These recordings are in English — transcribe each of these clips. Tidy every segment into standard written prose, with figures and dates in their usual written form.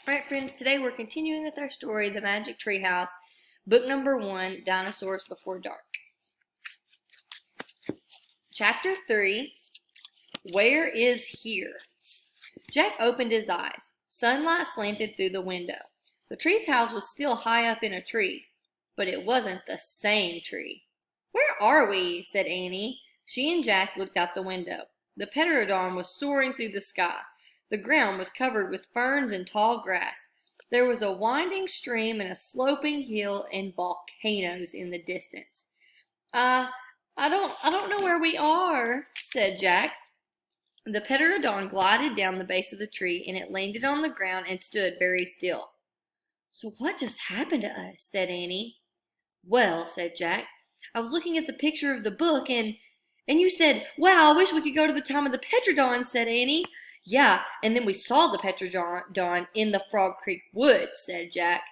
Alright friends, today we're continuing with our story, The Magic Treehouse, book number 1, Dinosaurs Before Dark. Chapter 3, Where is Here? Jack opened his eyes. Sunlight slanted through the window. The tree's house was still high up in a tree, but it wasn't the same tree. Where are we? Said Annie. She and Jack looked out the window. The pterodon was soaring through the sky. The ground was covered with ferns and tall grass. There was a winding stream and a sloping hill and volcanoes in the distance. I don't know where we are, said Jack. The pterodon glided down the base of the tree and it landed on the ground and stood very still. So what just happened to us? Said Annie. Well, said Jack, I was looking at the picture of the book and you said, wow, I wish we could go to the time of the pterodon, said Annie. Yeah, and then we saw the pterodon in the Frog Creek woods, said Jack.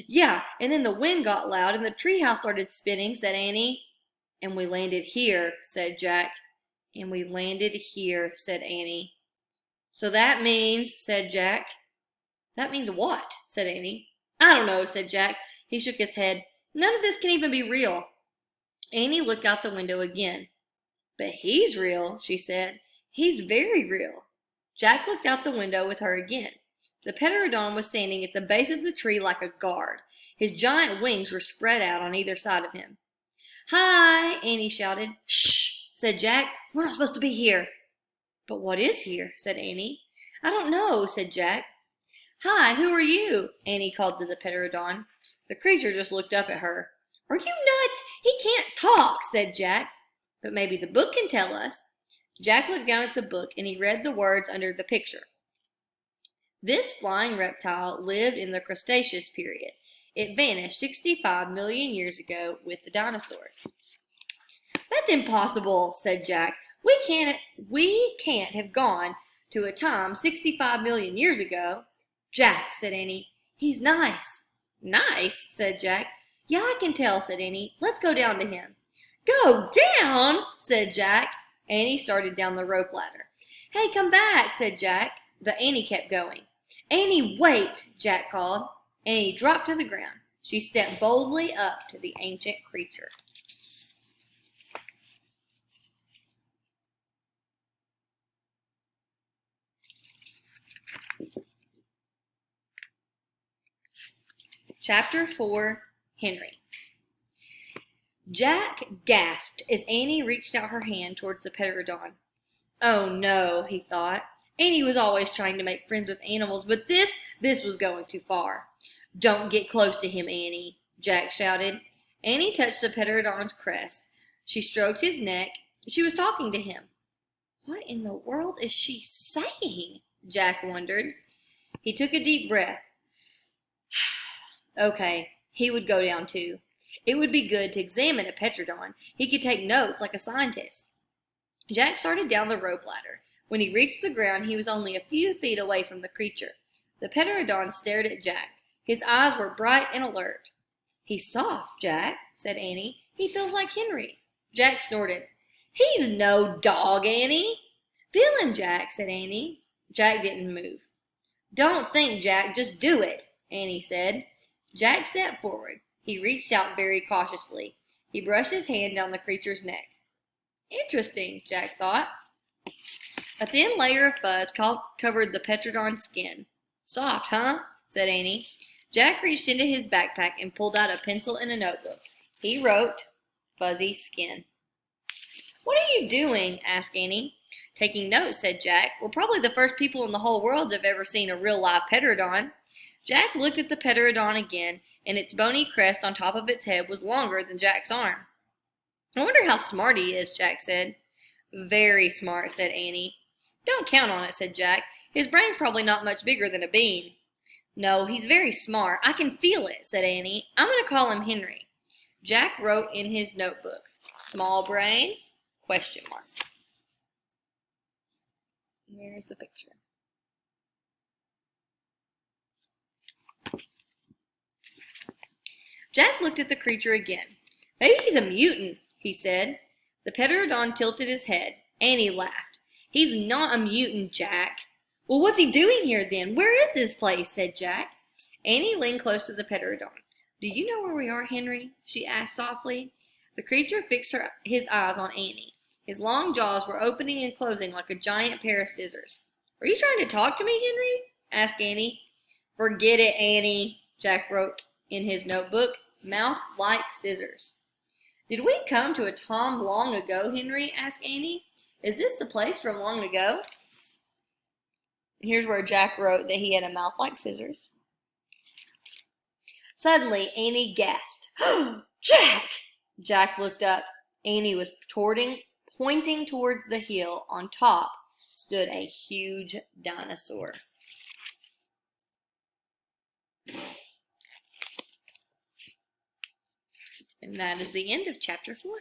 Yeah, and then the wind got loud and the treehouse started spinning, said Annie. And we landed here, said Jack. And we landed here, said Annie. So that means, said Jack. That means what? Said Annie. I don't know, said Jack. He shook his head. None of this can even be real. Annie looked out the window again. But he's real, she said. He's very real. Jack looked out the window with her again. The pterodon was standing at the base of the tree like a guard. His giant wings were spread out on either side of him. Hi, Annie shouted. Shh, said Jack. We're not supposed to be here. But what is here? Said Annie. I don't know, said Jack. Hi, who are you? Annie called to the pterodon. The creature just looked up at her. Are you nuts? He can't talk, said Jack. But maybe the book can tell us. Jack looked down at the book and he read the words under the picture. This flying reptile lived in the Cretaceous period. It vanished 65 million years ago with the dinosaurs. That's impossible, said Jack. We can't have gone to a time 65 million years ago. Jack, said Annie. He's nice. Nice, said Jack. Yeah, I can tell, said Annie. Let's go down to him. Go down, said Jack. Annie started down the rope ladder. Hey, come back, said Jack, but Annie kept going. Annie, wait, Jack called. Annie dropped to the ground. She stepped boldly up to the ancient creature. Chapter 4, Henry. Jack gasped as Annie reached out her hand towards the pterodon. Oh no, he thought. Annie was always trying to make friends with animals, but this was going too far. Don't get close to him, Annie, Jack shouted. Annie touched the pterodon's crest. She stroked his neck. She was talking to him. What in the world is she saying? Jack wondered. He took a deep breath. Okay, he would go down too. It would be good to examine a pterodon. He could take notes like a scientist. Jack started down the rope ladder. When he reached the ground, he was only a few feet away from the creature. The pterodon stared at Jack. His eyes were bright and alert. He's soft, Jack, said Annie. He feels like Henry. Jack snorted. He's no dog, Annie. Feel him, Jack, said Annie. Jack didn't move. Don't think, Jack, just do it, Annie said. Jack stepped forward. He reached out very cautiously. He brushed his hand down the creature's neck. Interesting, Jack thought. A thin layer of fuzz covered the pterodon's skin. Soft, huh? Said Annie. Jack reached into his backpack and pulled out a pencil and a notebook. He wrote, Fuzzy Skin. What are you doing? Asked Annie. Taking notes, said Jack. We're probably the first people in the whole world to have ever seen a real live pterodon. Jack looked at the pterodon again, and its bony crest on top of its head was longer than Jack's arm. I wonder how smart he is, Jack said. Very smart, said Annie. Don't count on it, said Jack. His brain's probably not much bigger than a bean. No, he's very smart. I can feel it, said Annie. I'm going to call him Henry. Jack wrote in his notebook, small brain, question mark. And there's the picture. Jack looked at the creature again. Maybe he's a mutant, he said. The pterodon tilted his head. Annie laughed. He's not a mutant, Jack. Well, what's he doing here then? Where is this place? Said Jack. Annie leaned close to the pterodon. Do you know where we are, Henry? She asked softly. The creature fixed his eyes on Annie. His long jaws were opening and closing like a giant pair of scissors. Are you trying to talk to me, Henry? Asked Annie. Forget it, Annie, Jack wrote in his notebook. Mouth like scissors. Did we come to a time long ago, Henry? Asked Annie. Is this the place from long ago? Here's where Jack wrote that he had a mouth like scissors. Suddenly, Annie gasped. Jack! Jack looked up. Annie was pointing towards the hill. On top stood a huge dinosaur. And that is the end of chapter 4.